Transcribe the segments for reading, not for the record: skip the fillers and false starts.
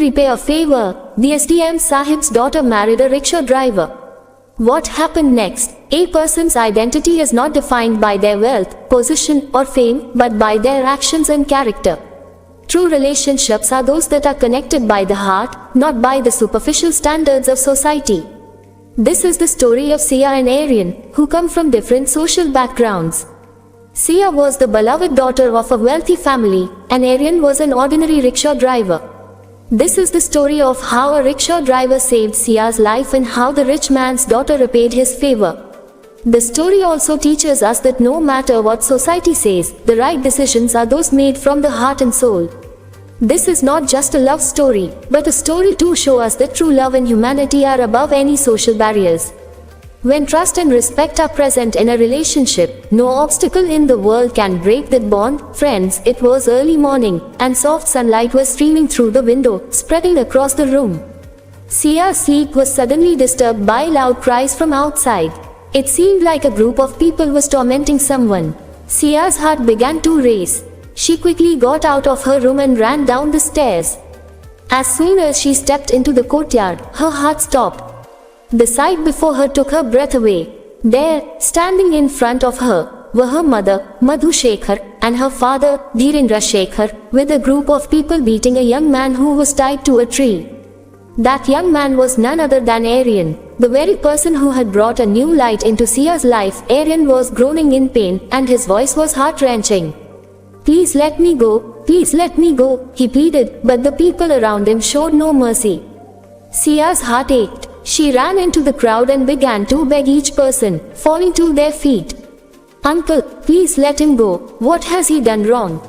repay a favor, the SDM Sahib's daughter married a rickshaw driver. What happened next? A person's identity is not defined by their wealth, position, or fame, but by their actions and character. True relationships are those that are connected by the heart, not by the superficial standards of society. This is the story of Sia and Aryan, who come from different social backgrounds. Sia was the beloved daughter of a wealthy family, and Aryan was an ordinary rickshaw driver. This is the story of how a rickshaw driver saved Sia's life and how the rich man's daughter repaid his favor. The story also teaches us that no matter what society says, the right decisions are those made from the heart and soul. This is not just a love story, but a story to show us that true love and humanity are above any social barriers. When trust and respect are present in a relationship, no obstacle in the world can break that bond. Friends, it was early morning, and soft sunlight was streaming through the window, spreading across the room. Sia's sleep was suddenly disturbed by loud cries from outside. It seemed like a group of people was tormenting someone. Sia's heart began to race. She quickly got out of her room and ran down the stairs. As soon as she stepped into the courtyard, her heart stopped. The sight before her took her breath away. There, standing in front of her, were her mother, Madhu Shekhar, and her father, Dhirendra Shekhar, with a group of people beating a young man who was tied to a tree. That young man was none other than Aryan, the very person who had brought a new light into Sia's life. Aryan was groaning in pain, and his voice was heart-wrenching. "Please let me go, please let me go," he pleaded, but the people around him showed no mercy. Sia's heart ached. She ran into the crowd and began to beg each person, falling to their feet. "Uncle, please let him go. What has he done wrong?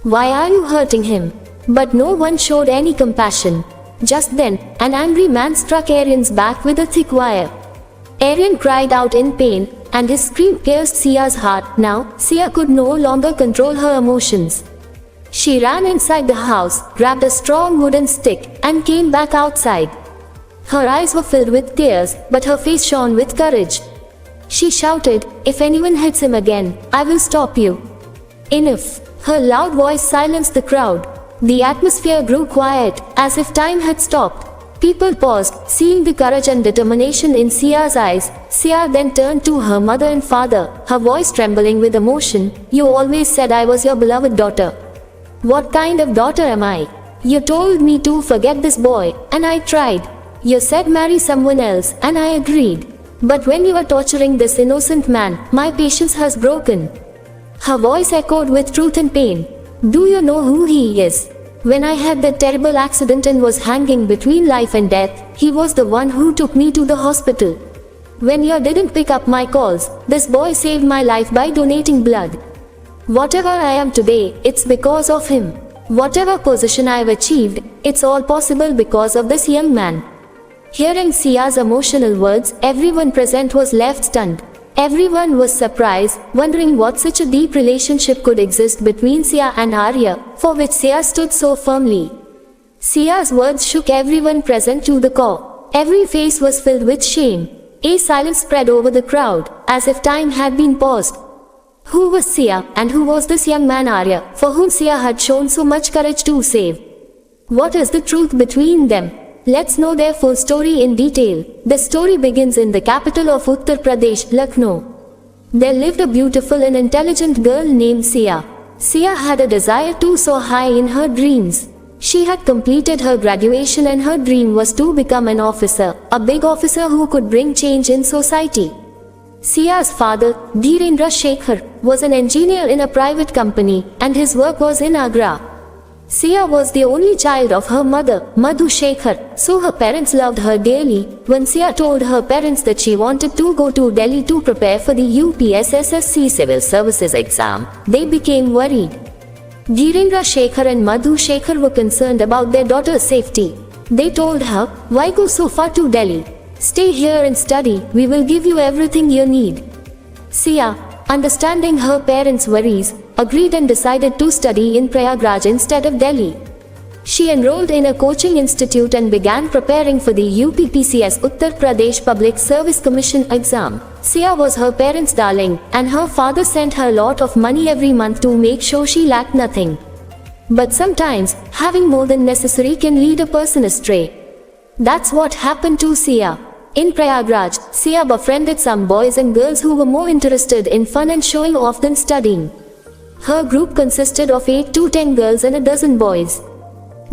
Why are you hurting him?" But no one showed any compassion. Just then, an angry man struck Aryan's back with a thick wire. Aryan cried out in pain, and his scream pierced Sia's heart. Now, Sia could no longer control her emotions. She ran inside the house, grabbed a strong wooden stick, and came back outside. Her eyes were filled with tears, but her face shone with courage. She shouted, "If anyone hits him again, I will stop you." Enough! Her loud voice silenced the crowd. The atmosphere grew quiet, as if time had stopped. People paused, seeing the courage and determination in Sia's eyes. Sia then turned to her mother and father, her voice trembling with emotion. "You always said I was your beloved daughter. What kind of daughter am I? You told me to forget this boy, and I tried. You said marry someone else, and I agreed. But when you are torturing this innocent man, my patience has broken." Her voice echoed with truth and pain. "Do you know who he is? When I had that terrible accident and was hanging between life and death, he was the one who took me to the hospital. When you didn't pick up my calls, this boy saved my life by donating blood. Whatever I am today, it's because of him. Whatever position I've achieved, it's all possible because of this young man." Hearing Sia's emotional words, everyone present was left stunned. Everyone was surprised, wondering what such a deep relationship could exist between Sia and Arya, for which Sia stood so firmly. Sia's words shook everyone present to the core. Every face was filled with shame. A silence spread over the crowd, as if time had been paused. Who was Sia, and who was this young man Arya, for whom Sia had shown so much courage to save? What is the truth between them? Let's know their full story in detail. The story begins in the capital of Uttar Pradesh, Lucknow. There lived a beautiful and intelligent girl named Sia. Sia had a desire to soar high in her dreams. She had completed her graduation and her dream was to become an officer, a big officer who could bring change in society. Sia's father, Dhirendra Shekhar, was an engineer in a private company, and his work was in Agra. Sia was the only child of her mother, Madhu Shekhar, so her parents loved her dearly. When Sia told her parents that she wanted to go to Delhi to prepare for the UPSSSC Civil Services exam, they became worried. Dhirendra Shekhar and Madhu Shekhar were concerned about their daughter's safety. They told her, "Why go so far to Delhi? Stay here and study, we will give you everything you need." Sia, understanding her parents' worries, agreed and decided to study in Prayagraj instead of Delhi. She enrolled in a coaching institute and began preparing for the UPPCS Uttar Pradesh Public Service Commission exam. Sia was her parents' darling, and her father sent her a lot of money every month to make sure she lacked nothing. But sometimes, having more than necessary can lead a person astray. That's what happened to Sia. In Prayagraj, Sia befriended some boys and girls who were more interested in fun and showing off than studying. Her group consisted of 8 to 10 girls and a dozen boys.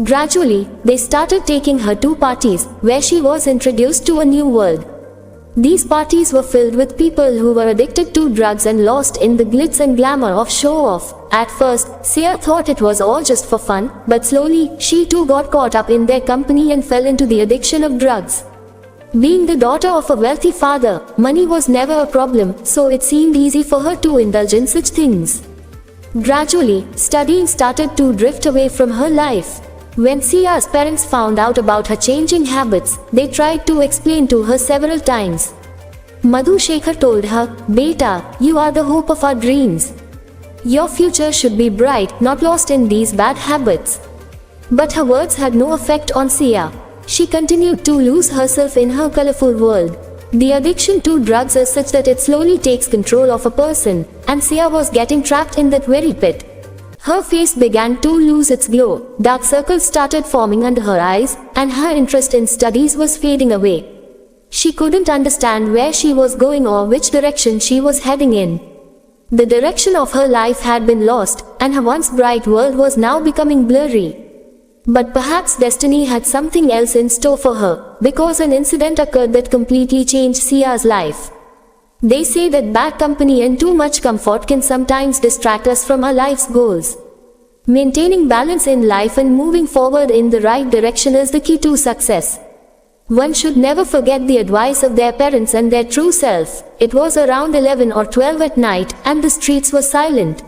Gradually, they started taking her to parties, where she was introduced to a new world. These parties were filled with people who were addicted to drugs and lost in the glitz and glamour of show-off. At first, Sia thought it was all just for fun, but slowly, she too got caught up in their company and fell into the addiction of drugs. Being the daughter of a wealthy father, money was never a problem, so it seemed easy for her to indulge in such things. Gradually, studying started to drift away from her life. When Sia's parents found out about her changing habits, they tried to explain to her several times. Madhu Shekhar told her, "Beta, you are the hope of our dreams. Your future should be bright, not lost in these bad habits." But her words had no effect on Sia. She continued to lose herself in her colorful world. The addiction to drugs is such that it slowly takes control of a person, and Sia was getting trapped in that very pit. Her face began to lose its glow, dark circles started forming under her eyes, and her interest in studies was fading away. She couldn't understand where she was going or which direction she was heading in. The direction of her life had been lost, and her once bright world was now becoming blurry. But perhaps destiny had something else in store for her, because an incident occurred that completely changed Sia's life. They say that bad company and too much comfort can sometimes distract us from our life's goals. Maintaining balance in life and moving forward in the right direction is the key to success. One should never forget the advice of their parents and their true self. It was around 11 or 12 at night, and the streets were silent.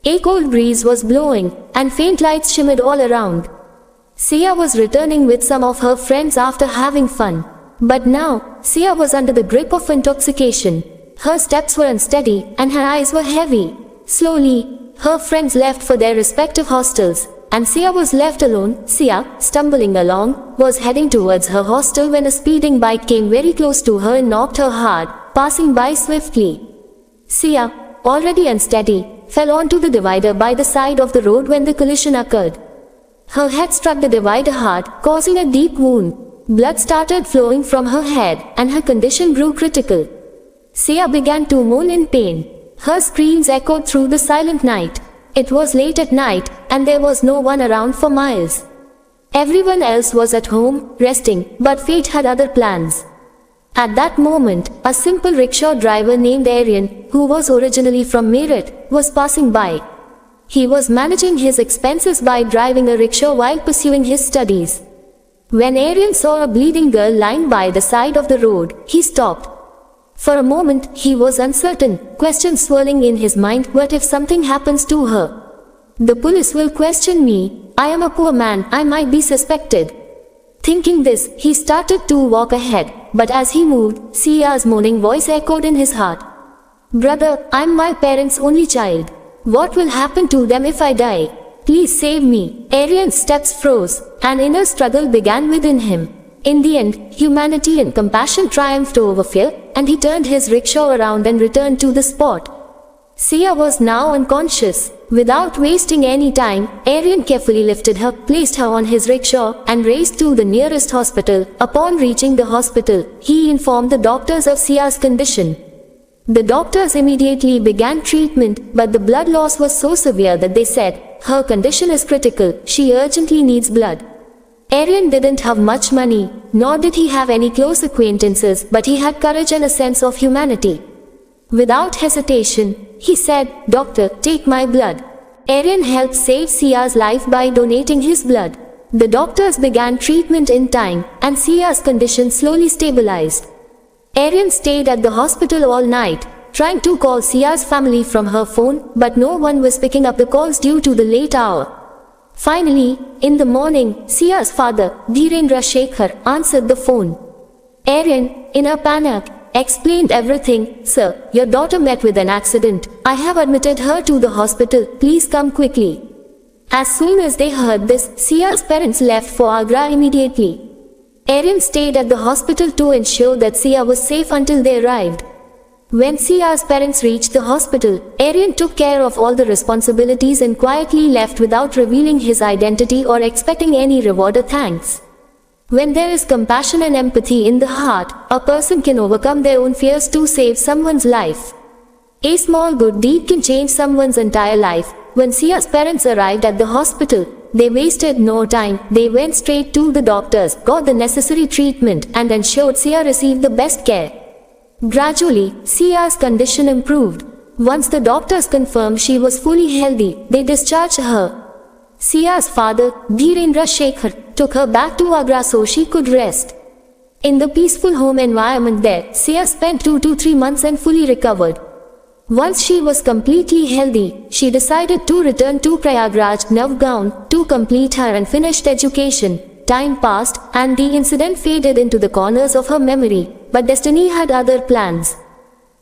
A cold breeze was blowing, and faint lights shimmered all around. Sia was returning with some of her friends after having fun. But now, Sia was under the grip of intoxication. Her steps were unsteady, and her eyes were heavy. Slowly, her friends left for their respective hostels, and Sia was left alone. Sia, stumbling along, was heading towards her hostel when a speeding bike came very close to her and knocked her hard, passing by swiftly. Sia, already unsteady, fell onto the divider by the side of the road when the collision occurred. Her head struck the divider hard, causing a deep wound. Blood started flowing from her head, and her condition grew critical. Sia began to moan in pain. Her screams echoed through the silent night. It was late at night, and there was no one around for miles. Everyone else was at home, resting, but fate had other plans. At that moment, a simple rickshaw driver named Aryan, who was originally from Meerut, was passing by. He was managing his expenses by driving a rickshaw while pursuing his studies. When Aryan saw a bleeding girl lying by the side of the road, he stopped. For a moment, he was uncertain, questions swirling in his mind. What if something happens to her? The police will question me. I am a poor man, I might be suspected. Thinking this, he started to walk ahead, but as he moved, Sia's moaning voice echoed in his heart. "Brother, I'm my parents' only child. What will happen to them if I die? Please save me." Aryan's steps froze. An inner struggle began within him. In the end, humanity and compassion triumphed over fear, and he turned his rickshaw around and returned to the spot. Sia was now unconscious. Without wasting any time, Aryan carefully lifted her, placed her on his rickshaw, and raced to the nearest hospital. Upon reaching the hospital, he informed the doctors of Sia's condition. The doctors immediately began treatment, but the blood loss was so severe that they said, "Her condition is critical, she urgently needs blood." Aryan didn't have much money, nor did he have any close acquaintances, but he had courage and a sense of humanity. Without hesitation, he said, "Doctor, take my blood." Aryan helped save Sia's life by donating his blood. The doctors began treatment in time, and Sia's condition slowly stabilized. Aryan stayed at the hospital all night, trying to call Sia's family from her phone, but no one was picking up the calls due to the late hour. Finally, in the morning, Sia's father, Dhirendra Shekhar, answered the phone. Aryan, in a panic, explained everything. "Sir, your daughter met with an accident. I have admitted her to the hospital. Please come quickly." As soon as they heard this, Sia's parents left for Agra immediately. Aryan stayed at the hospital to ensure that Sia was safe until they arrived. When Sia's parents reached the hospital, Aryan took care of all the responsibilities and quietly left without revealing his identity or expecting any reward or thanks. When there is compassion and empathy in the heart, a person can overcome their own fears to save someone's life. A small good deed can change someone's entire life. When Sia's parents arrived at the hospital, they wasted no time. They went straight to the doctors, got the necessary treatment, and ensured Sia received the best care. Gradually, Sia's condition improved. Once the doctors confirmed she was fully healthy, they discharged her. Sia's father, Dhirendra Shekhar, took her back to Agra so she could rest. In the peaceful home environment there, Sia spent 2 to 3 months and fully recovered. Once she was completely healthy, she decided to return to Prayagraj, Navgaon, to complete her unfinished education. Time passed, and the incident faded into the corners of her memory, but destiny had other plans.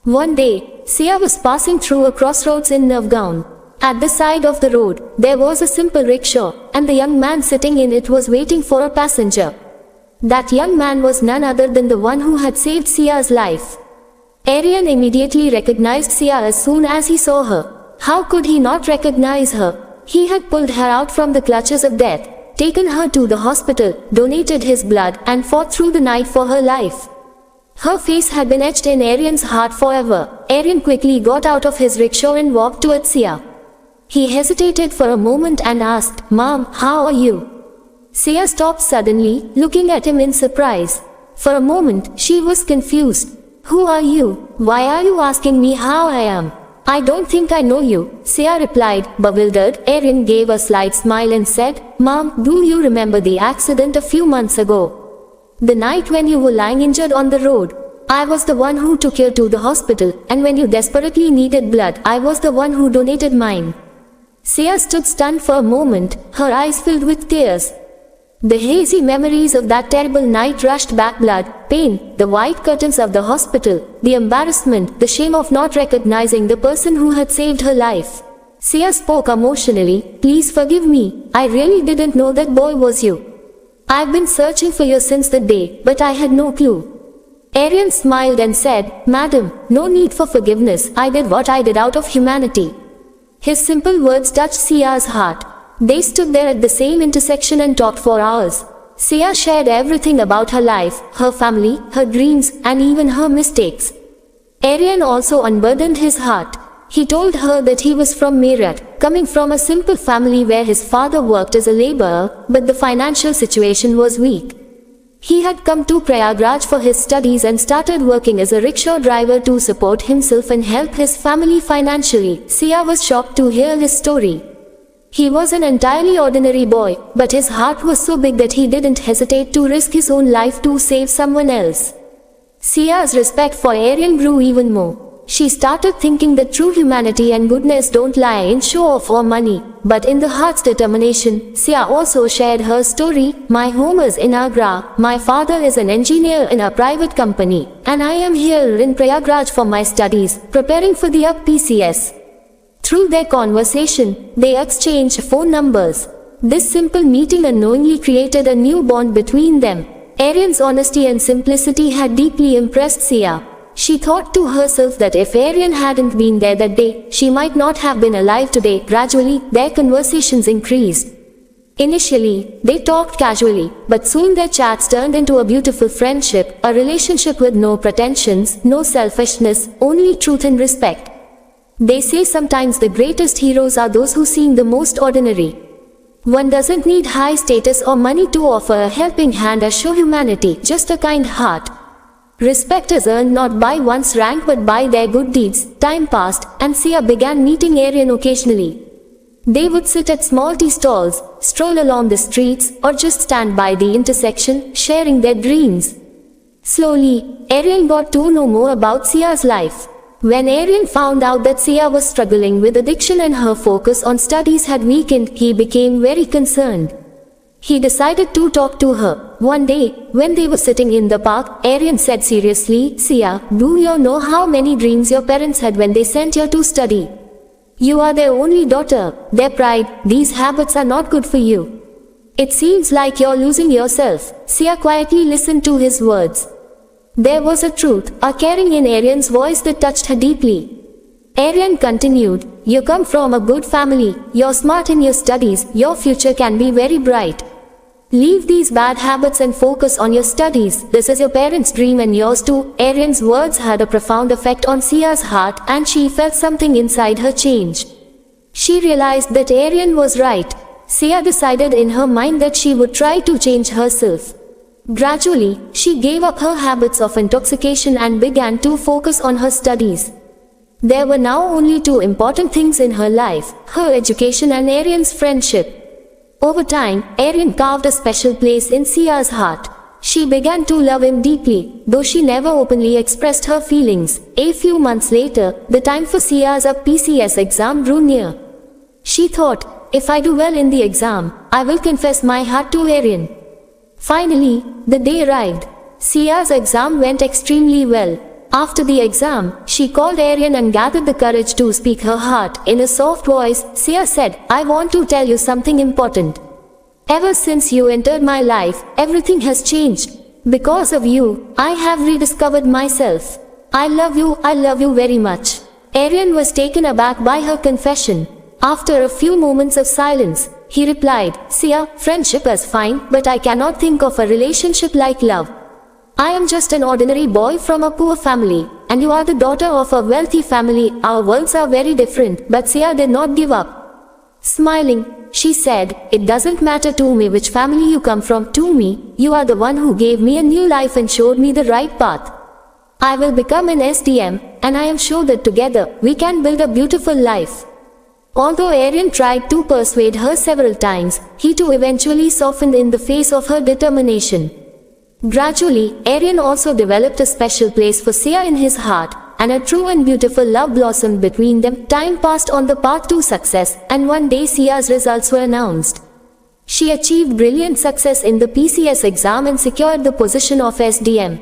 One day, Sia was passing through a crossroads in Navgaon. At the side of the road, there was a simple rickshaw, and the young man sitting in it was waiting for a passenger. That young man was none other than the one who had saved Sia's life. Aryan immediately recognized Sia as soon as he saw her. How could he not recognize her? He had pulled her out from the clutches of death, taken her to the hospital, donated his blood, and fought through the night for her life. Her face had been etched in Aryan's heart forever. Aryan quickly got out of his rickshaw and walked towards Sia. He hesitated for a moment and asked, "Mom, how are you?" Sia stopped suddenly, looking at him in surprise. For a moment, she was confused. "Who are you? Why are you asking me how I am? I don't think I know you," Sia replied, bewildered. Aryan gave a slight smile and said, "Mom, do you remember the accident a few months ago? The night when you were lying injured on the road? I was the one who took you to the hospital, and when you desperately needed blood, I was the one who donated mine." Sia stood stunned for a moment, her eyes filled with tears. The hazy memories of that terrible night rushed back. Blood, pain, the white curtains of the hospital, the embarrassment, the shame of not recognizing the person who had saved her life. Sia spoke emotionally, "Please forgive me, I really didn't know that boy was you. I've been searching for you since the day, but I had no clue." Aryan smiled and said, "Madam, no need for forgiveness, I did what I did out of humanity." His simple words touched Sia's heart. They stood there at the same intersection and talked for hours. Sia shared everything about her life, her family, her dreams, and even her mistakes. Aryan also unburdened his heart. He told her that he was from Meerut, coming from a simple family where his father worked as a laborer, but the financial situation was weak. He had come to Prayagraj for his studies and started working as a rickshaw driver to support himself and help his family financially. Sia was shocked to hear his story. He was an entirely ordinary boy, but his heart was so big that he didn't hesitate to risk his own life to save someone else. Sia's respect for Aryan grew even more. She started thinking that true humanity and goodness don't lie in show-off or money, but in the heart's determination. Sia also shared her story. "My home is in Agra, my father is an engineer in a private company, and I am here in Prayagraj for my studies, preparing for the UPCS." Through their conversation, they exchanged phone numbers. This simple meeting unknowingly created a new bond between them. Aryan's honesty and simplicity had deeply impressed Sia. She thought to herself that if Aryan hadn't been there that day, she might not have been alive today. Gradually, their conversations increased. Initially, they talked casually, but soon their chats turned into a beautiful friendship, a relationship with no pretensions, no selfishness, only truth and respect. They say sometimes the greatest heroes are those who seem the most ordinary. One doesn't need high status or money to offer a helping hand or show humanity, just a kind heart. Respect is earned not by one's rank but by their good deeds. Time passed, and Sia began meeting Aryan occasionally. They would sit at small tea stalls, stroll along the streets, or just stand by the intersection, sharing their dreams. Slowly, Aryan got to know more about Sia's life. When Aryan found out that Sia was struggling with addiction and her focus on studies had weakened, he became very concerned. He decided to talk to her. One day, when they were sitting in the park, Aryan said seriously, "Sia, do you know how many dreams your parents had when they sent you to study? You are their only daughter, their pride. These habits are not good for you. It seems like you're losing yourself." Sia quietly listened to his words. There was a truth, a caring in Arian's voice that touched her deeply. Arian continued, "You come from a good family, you're smart in your studies, your future can be very bright. Leave these bad habits and focus on your studies, this is your parents' dream and yours too." Arian's words had a profound effect on Sia's heart and she felt something inside her change. She realized that Arian was right. Sia decided in her mind that she would try to change herself. Gradually, she gave up her habits of intoxication and began to focus on her studies. There were now only two important things in her life, her education and Arian's friendship. Over time, Arian carved a special place in Sia's heart. She began to love him deeply, though she never openly expressed her feelings. A few months later, the time for Sia's PCS exam drew near. She thought, if I do well in the exam, I will confess my heart to Arian. Finally, the day arrived. Sia's exam went extremely well. After the exam, she called Arian and gathered the courage to speak her heart. In a soft voice, Sia said, "I want to tell you something important. Ever since you entered my life, everything has changed. Because of you, I have rediscovered myself. I love you very much." Arian was taken aback by her confession. After a few moments of silence, he replied, "Sia, friendship is fine, but I cannot think of a relationship like love. I am just an ordinary boy from a poor family, and you are the daughter of a wealthy family. Our worlds are very different." But Sia did not give up. Smiling, she said, "It doesn't matter to me which family you come from. To me, you are the one who gave me a new life and showed me the right path. I will become an SDM, and I am sure that together, we can build a beautiful life." Although Arian tried to persuade her several times, he too eventually softened in the face of her determination. Gradually, Arian also developed a special place for Sia in his heart, and a true and beautiful love blossomed between them. Time passed on the path to success, and one day Sia's results were announced. She achieved brilliant success in the PCS exam and secured the position of SDM.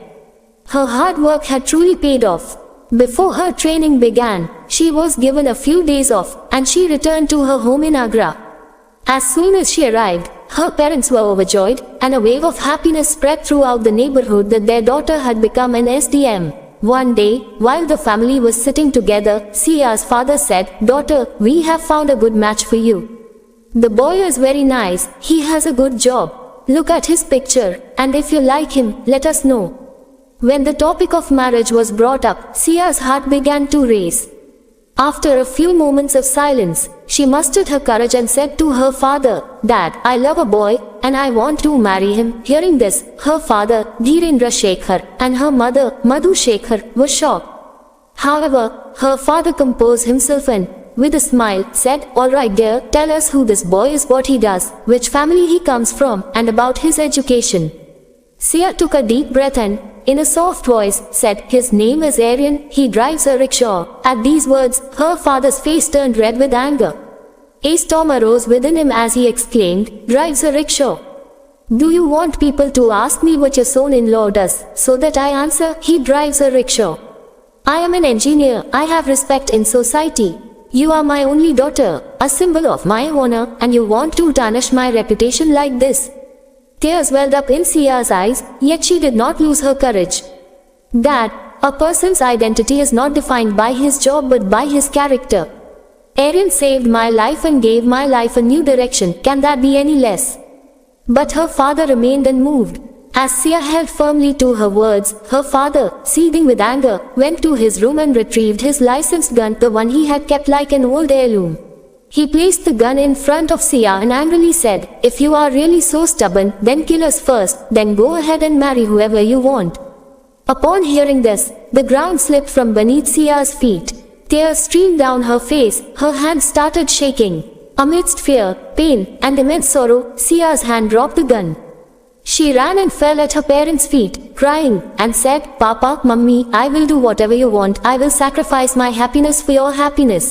Her hard work had truly paid off. Before her training began, she was given a few days off, and she returned to her home in Agra. As soon as she arrived, her parents were overjoyed, and a wave of happiness spread throughout the neighborhood that their daughter had become an SDM. One day, while the family was sitting together, Sia's father said, "Daughter, we have found a good match for you. The boy is very nice, he has a good job. Look at his picture, and if you like him, let us know." When the topic of marriage was brought up, Sia's heart began to race. After a few moments of silence, she mustered her courage and said to her father, "Dad, I love a boy, and I want to marry him." Hearing this, her father, Dhirendra Shekhar, and her mother, Madhu Shekhar, were shocked. However, her father composed himself and, with a smile, said, "All right dear, tell us who this boy is, what he does, which family he comes from, and about his education." Sia took a deep breath and, in a soft voice, said, "His name is Arian, he drives a rickshaw." At these words, her father's face turned red with anger. A storm arose within him as he exclaimed, "Drives a rickshaw? Do you want people to ask me what your son-in-law does, so that I answer, he drives a rickshaw? I am an engineer, I have respect in society. You are my only daughter, a symbol of my honor, and you want to tarnish my reputation like this." Tears welled up in Sia's eyes, yet she did not lose her courage. "Dad, a person's identity is not defined by his job but by his character. Arian saved my life and gave my life a new direction, can that be any less?" But her father remained unmoved. As Sia held firmly to her words, her father, seething with anger, went to his room and retrieved his licensed gun, the one he had kept like an old heirloom. He placed the gun in front of Sia and angrily said, "If you are really so stubborn, then kill us first, then go ahead and marry whoever you want." Upon hearing this, the ground slipped from beneath Sia's feet. Tears streamed down her face, her hands started shaking. Amidst fear, pain, and immense sorrow, Sia's hand dropped the gun. She ran and fell at her parents' feet, crying, and said, "Papa, Mummy, I will do whatever you want, I will sacrifice my happiness for your happiness."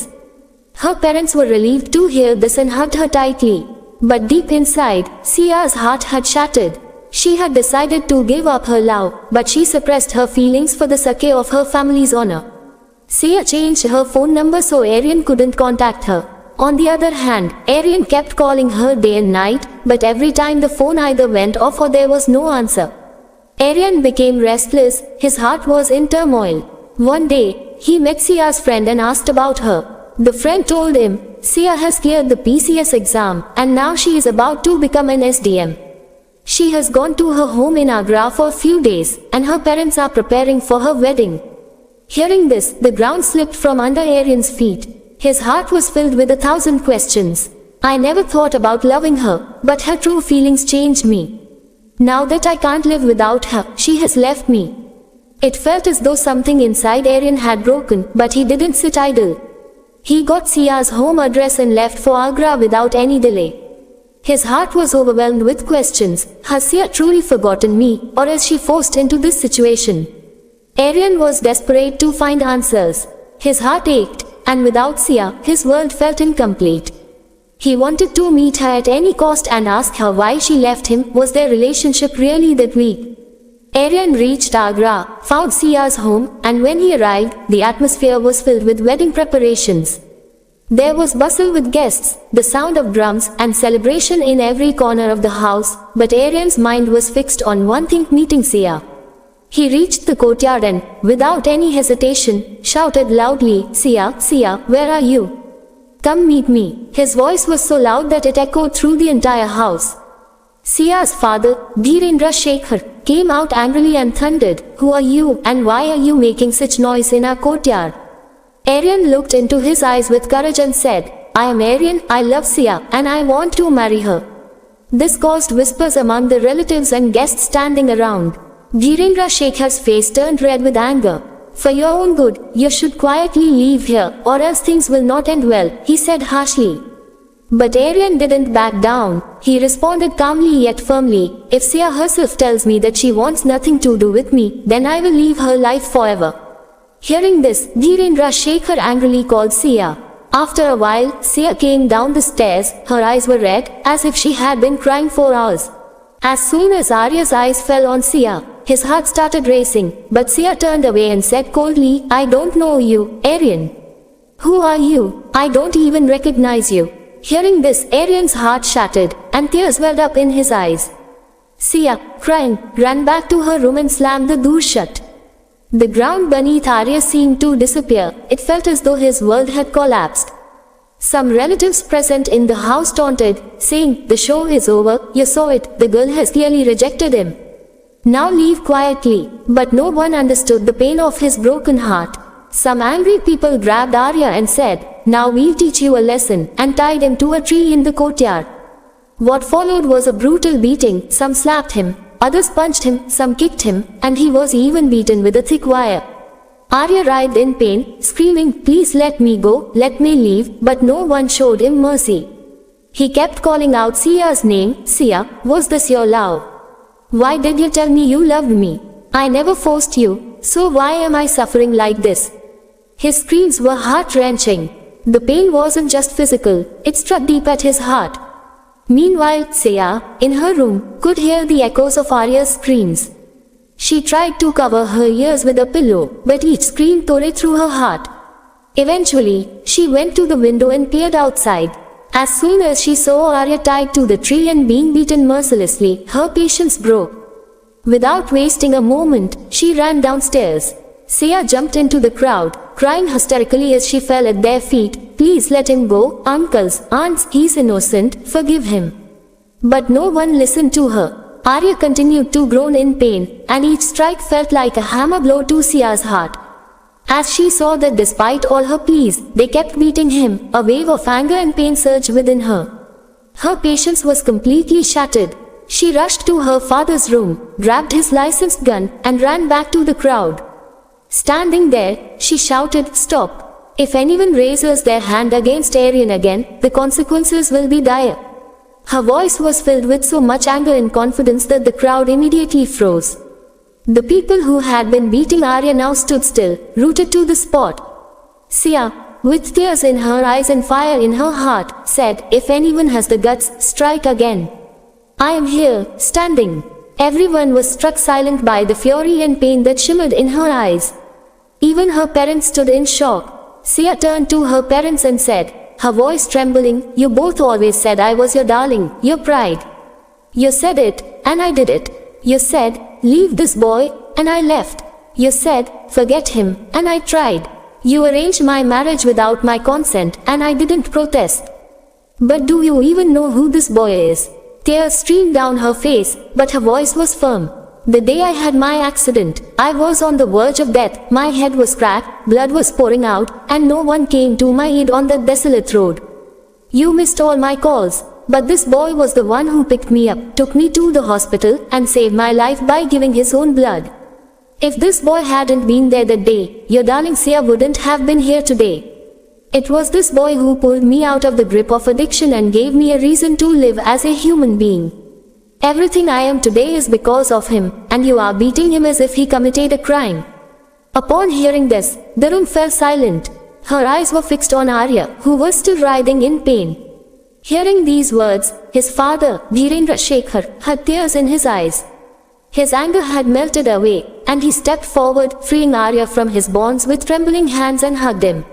Her parents were relieved to hear this and hugged her tightly. But deep inside, Sia's heart had shattered. She had decided to give up her love, but she suppressed her feelings for the sake of her family's honor. Sia changed her phone number so Arian couldn't contact her. On the other hand, Arian kept calling her day and night, but every time the phone either went off or there was no answer. Aryan became restless, his heart was in turmoil. One day, he met Sia's friend and asked about her. The friend told him, Sia has cleared the PCS exam and now she is about to become an SDM. She has gone to her home in Agra for a few days and her parents are preparing for her wedding. Hearing this, the ground slipped from under Aryan's feet. His heart was filled with 1,000 questions. I never thought about loving her, but her true feelings changed me. Now that I can't live without her, she has left me. It felt as though something inside Aryan had broken, but he didn't sit idle. He got Sia's home address and left for Agra without any delay. His heart was overwhelmed with questions. Has Sia truly forgotten me, or is she forced into this situation? Aryan was desperate to find answers. His heart ached, and without Sia, his world felt incomplete. He wanted to meet her at any cost and ask her why she left him. Was their relationship really that weak? Aryan reached Agra, found Sia's home, and when he arrived, the atmosphere was filled with wedding preparations. There was bustle with guests, the sound of drums, and celebration in every corner of the house, but Aryan's mind was fixed on one thing: meeting Sia. He reached the courtyard and, without any hesitation, shouted loudly, Sia, Sia, where are you? Come meet me. His voice was so loud that it echoed through the entire house. Sia's father, Dhirendra Shekhar, came out angrily and thundered, Who are you, and why are you making such noise in our courtyard? Aryan looked into his eyes with courage and said, I am Aryan, I love Sia, and I want to marry her. This caused whispers among the relatives and guests standing around. Dhirendra Shekhar's face turned red with anger. For your own good, you should quietly leave here, or else things will not end well, he said harshly. But Aryan didn't back down. He responded calmly yet firmly, If Sia herself tells me that she wants nothing to do with me, then I will leave her life forever. Hearing this, Dhirendra Shekhar angrily called Sia. After a while, Sia came down the stairs. Her eyes were red, as if she had been crying for hours. As soon as Arya's eyes fell on Sia, his heart started racing, but Sia turned away and said coldly, I don't know you, Aryan. Who are you? I don't even recognize you. Hearing this, Aryan's heart shattered, and tears welled up in his eyes. Sia, crying, ran back to her room and slammed the door shut. The ground beneath Arya seemed to disappear. It felt as though his world had collapsed. Some relatives present in the house taunted, saying, The show is over, you saw it, the girl has clearly rejected him. Now leave quietly. But no one understood the pain of his broken heart. Some angry people grabbed Arya and said, Now we'll teach you a lesson, and tied him to a tree in the courtyard. What followed was a brutal beating. Some slapped him, others punched him, some kicked him, and he was even beaten with a thick wire. Arya writhed in pain, screaming, Please let me go, let me leave, but no one showed him mercy. He kept calling out Sia's name, Sia, was this your love? Why did you tell me you loved me? I never forced you, so why am I suffering like this? His screams were heart-wrenching. The pain wasn't just physical, it struck deep at his heart. Meanwhile, Sia, in her room, could hear the echoes of Arya's screams. She tried to cover her ears with a pillow, but each scream tore it through her heart. Eventually, she went to the window and peered outside. As soon as she saw Arya tied to the tree and being beaten mercilessly, her patience broke. Without wasting a moment, she ran downstairs. Sia jumped into the crowd, crying hysterically as she fell at their feet, Please let him go, uncles, aunts, he's innocent, forgive him. But no one listened to her. Arya continued to groan in pain, and each strike felt like a hammer blow to Sia's heart. As she saw that despite all her pleas, they kept beating him, a wave of anger and pain surged within her. Her patience was completely shattered. She rushed to her father's room, grabbed his licensed gun, and ran back to the crowd. Standing there, she shouted, Stop! If anyone raises their hand against Aryan again, the consequences will be dire. Her voice was filled with so much anger and confidence that the crowd immediately froze. The people who had been beating Arya now stood still, rooted to the spot. Sia, with tears in her eyes and fire in her heart, said, If anyone has the guts, strike again. I am here, standing. Everyone was struck silent by the fury and pain that shimmered in her eyes. Even her parents stood in shock. Sia turned to her parents and said, her voice trembling, You both always said I was your darling, your pride. You said it, and I did it. You said, leave this boy, and I left. You said, forget him, and I tried. You arranged my marriage without my consent, and I didn't protest. But do you even know who this boy is? Tears streamed down her face, but her voice was firm. The day I had my accident, I was on the verge of death, my head was cracked, blood was pouring out, and no one came to my aid on that desolate road. You missed all my calls, but this boy was the one who picked me up, took me to the hospital, and saved my life by giving his own blood. If this boy hadn't been there that day, your darling Sia wouldn't have been here today. It was this boy who pulled me out of the grip of addiction and gave me a reason to live as a human being. Everything I am today is because of him, and you are beating him as if he committed a crime. Upon hearing this, the room fell silent. Her eyes were fixed on Arya, who was still writhing in pain. Hearing these words, his father, Dhirendra Shekhar, had tears in his eyes. His anger had melted away, and he stepped forward, freeing Arya from his bonds with trembling hands and hugged him.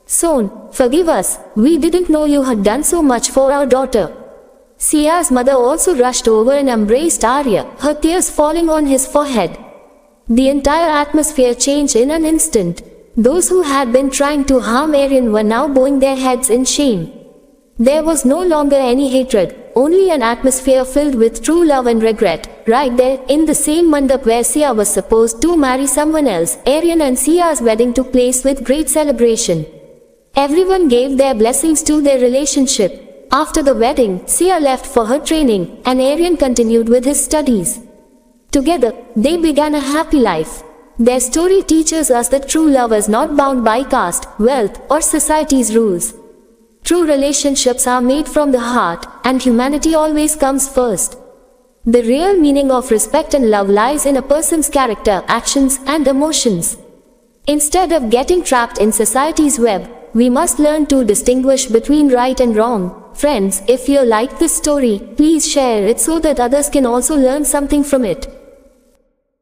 Son, forgive us, we didn't know you had done so much for our daughter. Sia's mother also rushed over and embraced Arya, her tears falling on his forehead. The entire atmosphere changed in an instant. Those who had been trying to harm Aryan were now bowing their heads in shame. There was no longer any hatred, only an atmosphere filled with true love and regret. Right there, in the same mandap where Sia was supposed to marry someone else, Aryan and Sia's wedding took place with great celebration. Everyone gave their blessings to their relationship. After the wedding, Sia left for her training, and Aryan continued with his studies. Together, they began a happy life. Their story teaches us that true love is not bound by caste, wealth, or society's rules. True relationships are made from the heart, and humanity always comes first. The real meaning of respect and love lies in a person's character, actions, and emotions. Instead of getting trapped in society's web, we must learn to distinguish between right and wrong. Friends, if you like this story, please share it so that others can also learn something from it.